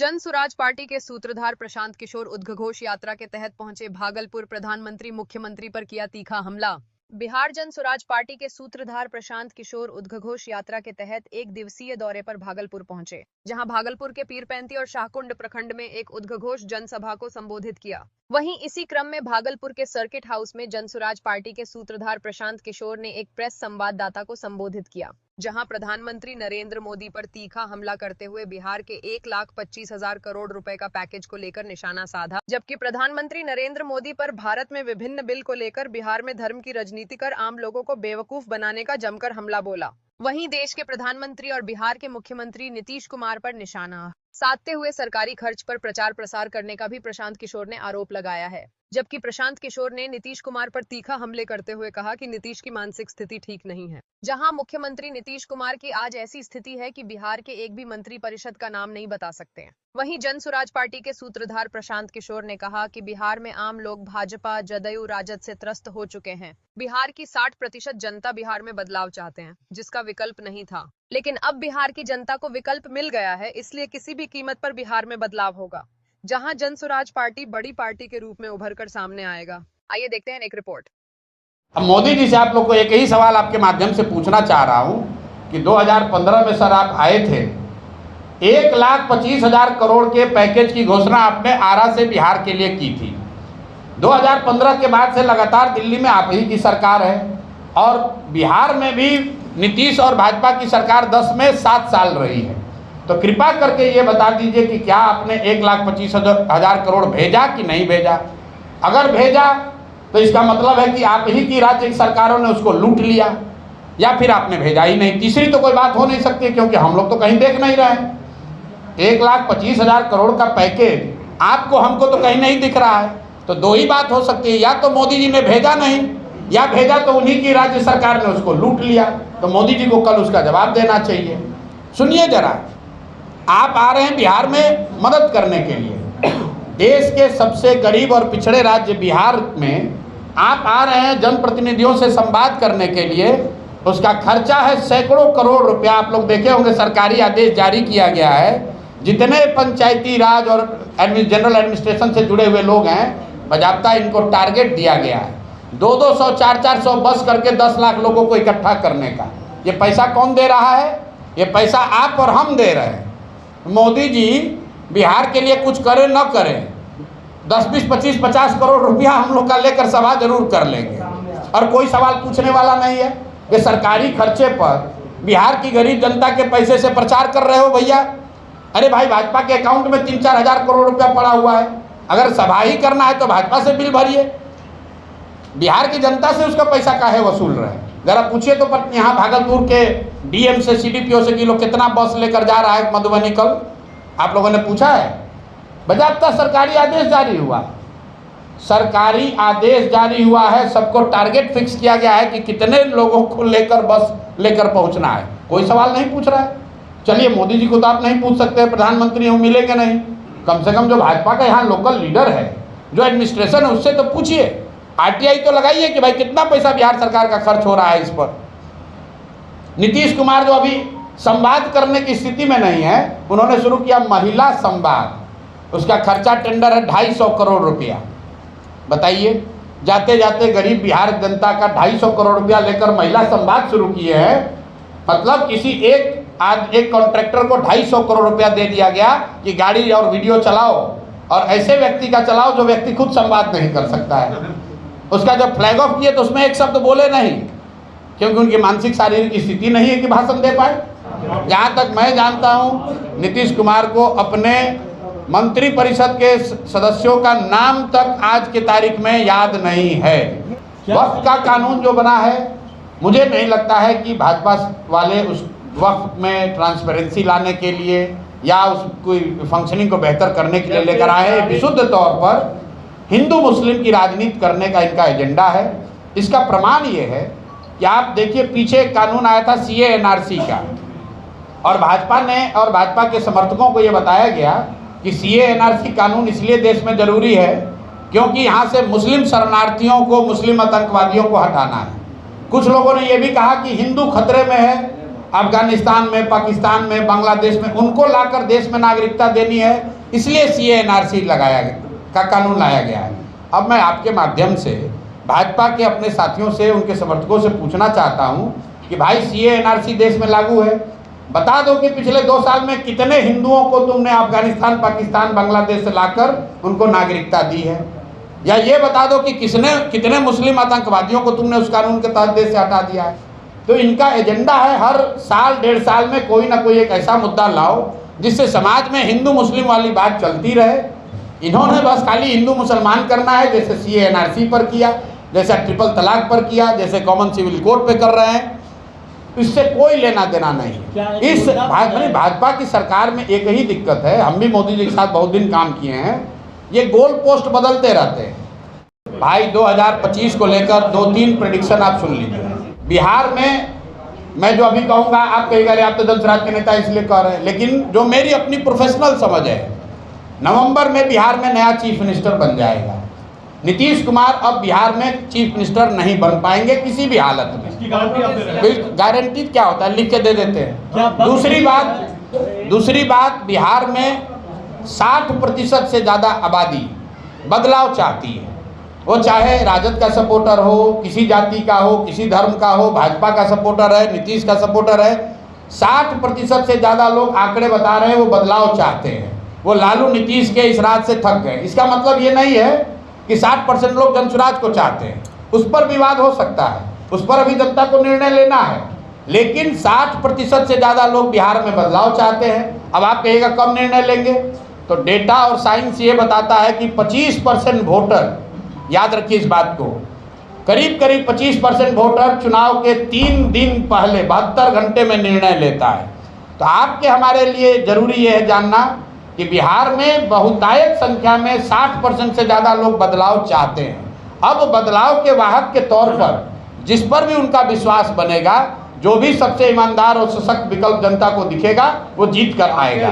Jan Suraaj party के सूत्रधार प्रशांत किशोर उद्घोष यात्रा के तहत पहुंचे भागलपुर। प्रधानमंत्री मुख्यमंत्री पर किया तीखा हमला। बिहार जन सुराज पार्टी के सूत्रधार प्रशांत किशोर उद्घोष यात्रा के तहत एक दिवसीय दौरे पर भागलपुर पहुंचे, जहां भागलपुर के पीरपैंती और शाहकुंड प्रखंड में एक उद्घोष जनसभा को संबोधित किया। वहीं इसी क्रम में भागलपुर के सर्किट हाउस में जन सुराज पार्टी के सूत्रधार प्रशांत किशोर ने एक प्रेस संवाददाता को संबोधित किया, जहां प्रधानमंत्री नरेंद्र मोदी पर तीखा हमला करते हुए बिहार के 1,25,000 करोड़ रुपए का पैकेज को लेकर निशाना साधा। जबकि प्रधानमंत्री नरेंद्र मोदी पर भारत में विभिन्न बिल को लेकर बिहार में धर्म की राजनीति कर आम लोगों को बेवकूफ बनाने का जमकर हमला बोला। वहीं देश के प्रधानमंत्री और बिहार के मुख्यमंत्री नीतीश कुमार पर निशाना साधते हुए सरकारी खर्च पर प्रचार प्रसार करने का भी प्रशांत किशोर ने आरोप लगाया है। जबकि प्रशांत किशोर ने नीतीश कुमार पर तीखा हमले करते हुए कहा कि नीतीश की मानसिक स्थिति ठीक नहीं है। जहां मुख्यमंत्री नीतीश कुमार की आज ऐसी स्थिति है कि बिहार के एक भी मंत्री परिषद का नाम नहीं बता सकते हैं। वहीं जन सुराज पार्टी के सूत्रधार प्रशांत किशोर ने कहा कि बिहार में आम लोग भाजपा जदयू राजद से त्रस्त हो चुके हैं। बिहार की 60% जनता बिहार में बदलाव चाहते हैं, जिसका विकल्प नहीं था, लेकिन अब बिहार की जनता को विकल्प मिल गया है, इसलिए किसी भी कीमत पर बिहार में बदलाव होगा, जहां जन सुराज पार्टी बड़ी पार्टी के रूप में उभर कर सामने आएगा। आइए देखते हैं एक रिपोर्ट। अब मोदी जी से आप लोग को एक ही सवाल आपके माध्यम से पूछना चाह रहा हूं कि 2015 में सर आप आए थे, 1,25,000 करोड़ के पैकेज की घोषणा आपने आरा से बिहार के लिए की थी। 2015 के बाद से लगातार दिल्ली में आप ही की सरकार है और बिहार में भी नीतीश और भाजपा की सरकार 10 में 7 साल रही है। तो कृपा करके ये बता दीजिए कि क्या आपने 1,25,000 करोड़ भेजा कि नहीं भेजा। अगर भेजा तो इसका मतलब है कि आप ही की राज्य की सरकारों ने उसको लूट लिया, या फिर आपने भेजा ही नहीं। तीसरी तो कोई बात हो नहीं सकती, क्योंकि हम लोग तो कहीं देख नहीं रहे। 1,25,000 करोड़ का पैकेज आपको हमको तो कहीं नहीं दिख रहा है। तो दो ही बात हो सकती है, या तो मोदी जी ने भेजा नहीं, या भेजा तो उन्हीं की राज्य सरकार ने उसको लूट लिया। तो मोदी जी को कल उसका जवाब देना चाहिए। सुनिए जरा, आप आ रहे हैं बिहार में मदद करने के लिए। देश के सबसे गरीब और पिछड़े राज्य बिहार में आप आ रहे हैं जनप्रतिनिधियों से संवाद करने के लिए। उसका खर्चा है सैकड़ों करोड़ रुपया। आप लोग देखे होंगे सरकारी आदेश जारी किया गया है, जितने पंचायती राज और जनरल एडमिनिस्ट्रेशन से जुड़े हुए लोग हैं, बाजाबता इनको टारगेट दिया गया है 200-200, 400-400 बस करके 10 लाख लोगों को इकट्ठा करने का। ये पैसा कौन दे रहा है? ये पैसा आप और हम दे रहे हैं। मोदी जी बिहार के लिए कुछ करें न करें, 10, 20, 25, 50 करोड़ रुपया हम लोग का लेकर सभा जरूर कर लेंगे और कोई सवाल पूछने वाला नहीं है। ये सरकारी खर्चे पर बिहार की गरीब जनता के पैसे से प्रचार कर रहे हो भैया। अरे भाई, भाजपा के अकाउंट में 3-4 हज़ार करोड़ रुपया पड़ा हुआ है। अगर सभा ही करना है तो भाजपा से बिल भरिए। बिहार की जनता से उसका पैसा काहे वसूल रहे हैं? जरा पूछिए तो। पर यहाँ भागलपुर के डीएम से सीडीपीओ से कि लोग कितना बस लेकर जा रहा है मधुबनी कल, आप लोगों ने पूछा है? बजाबता सरकारी आदेश जारी हुआ, सरकारी आदेश जारी हुआ है। सबको टारगेट फिक्स किया गया है कि कितने लोगों को लेकर बस लेकर पहुंचना है। कोई सवाल नहीं पूछ रहा है। चलिए, मोदी जी को तो आप नहीं पूछ सकते, प्रधानमंत्री हूँ, मिलेंगे नहीं। कम से कम जो भाजपा का यहाँ लोकल लीडर है, जो एडमिनिस्ट्रेशन है, उससे तो पूछिए। आरटीआई तो लगाइए कि भाई कितना पैसा बिहार सरकार का खर्च हो रहा है इस पर। नीतीश कुमार जो अभी संवाद करने की स्थिति में नहीं है, उन्होंने शुरू किया महिला संवाद। उसका खर्चा टेंडर है 250 करोड़ रुपया। बताइए, जाते जाते गरीब बिहार जनता का 250 करोड़ रुपया लेकर महिला संवाद शुरू किए हैं। मतलब किसी एक कॉन्ट्रैक्टर को 250 करोड़ रुपया दे दिया गया कि गाड़ी और वीडियो चलाओ, और ऐसे व्यक्ति का चलाओ जो व्यक्ति खुद संवाद नहीं कर सकता है। उसका जब फ्लैग ऑफ किए तो उसमें एक शब्द बोले नहीं, क्योंकि उनकी मानसिक शारीरिक स्थिति नहीं है कि भाषण दे पाए। जहाँ तक मैं जानता हूँ, नीतीश कुमार को अपने मंत्री परिषद के सदस्यों का नाम तक आज की तारीख में याद नहीं है। वक्फ का कानून जो बना है, मुझे नहीं लगता है कि भाजपा वाले उस वक्फ में ट्रांसपेरेंसी लाने के लिए या उस कोई फंक्शनिंग को बेहतर करने के लिए लेकर आए हैं। विशुद्ध तौर पर हिंदू मुस्लिम की राजनीति करने का इनका एजेंडा है। इसका प्रमाण ये है कि आप देखिए, पीछे एक कानून आया था सीए एनआरसी का, और भाजपा के समर्थकों को ये बताया गया कि सीए एनआरसी कानून इसलिए देश में जरूरी है क्योंकि यहाँ से मुस्लिम शरणार्थियों को, मुस्लिम आतंकवादियों को हटाना है। कुछ लोगों ने ये भी कहा कि हिंदू खतरे में है अफगानिस्तान में, पाकिस्तान में, बांग्लादेश में, उनको लाकर देश में नागरिकता देनी है, इसलिए CA/NRC लगाया गया का कानून लाया गया है। अब मैं आपके माध्यम से भाजपा के अपने साथियों से, उनके समर्थकों से पूछना चाहता हूं कि भाई CA/NRC देश में लागू है, बता दो कि पिछले 2 साल में कितने हिंदुओं को तुमने अफगानिस्तान, पाकिस्तान, बांग्लादेश से लाकर उनको नागरिकता दी है, या ये बता दो कि कितने मुस्लिम आतंकवादियों को तुमने उस कानून के तहत देश से हटा दिया है। तो इनका एजेंडा है हर साल 1.5 साल में कोई ना कोई एक ऐसा मुद्दा लाओ जिससे समाज में हिंदू मुस्लिम वाली बात चलती रहे। इन्होंने बस खाली हिंदू मुसलमान करना है, जैसे CA/NRC पर किया, जैसे ट्रिपल तलाक पर किया, जैसे कॉमन सिविल कोड पे कर रहे हैं, इससे कोई लेना देना नहीं। इस भाजपा की सरकार में एक ही दिक्कत है, हम भी मोदी जी के साथ बहुत दिन काम किए हैं, ये गोल पोस्ट बदलते रहते हैं। भाई 2025 को लेकर 2-3 प्रेडिक्शन आप सुन लीजिए। बिहार में मैं जो अभी कहूँगा आप कहेगा आप तो जनसुराज के नेता इसलिए कह रहे हैं, लेकिन जो मेरी अपनी प्रोफेशनल समझ है, नवंबर में बिहार में नया चीफ मिनिस्टर बन जाएगा। नीतीश कुमार अब बिहार में चीफ मिनिस्टर नहीं बन पाएंगे किसी भी हालत में। गारंटी क्या होता है, लिख के दे देते हैं। दूसरी बात बिहार में 60% से ज़्यादा आबादी बदलाव चाहती है। वो चाहे राजद का सपोर्टर हो, किसी जाति का हो, किसी धर्म का हो, भाजपा का सपोर्टर है, नीतीश का सपोर्टर है, 60% से ज़्यादा लोग आंकड़े बता रहे हैं वो बदलाव चाहते हैं। वो लालू नीतीश के इस राज से थक गए। इसका मतलब ये नहीं है कि 60% लोग जनसुराज को चाहते हैं, उस पर विवाद हो सकता है, उस पर अभी जनता को निर्णय लेना है, लेकिन 60% से ज़्यादा लोग बिहार में बदलाव चाहते हैं। अब आप कहिएगा कब निर्णय लेंगे, तो डेटा और साइंस ये बताता है कि 25% वोटर, याद रखिए इस बात को, करीब 25% वोटर चुनाव के 3 दिन पहले 72 घंटे में निर्णय लेता है। तो आपके हमारे लिए जरूरी ये है जानना कि बिहार में बहुतायत संख्या में 60% से ज़्यादा लोग बदलाव चाहते हैं। अब बदलाव के वाहक के तौर पर जिस पर भी उनका विश्वास बनेगा, जो भी सबसे ईमानदार और सशक्त विकल्प जनता को दिखेगा, वो जीत कर आएगा।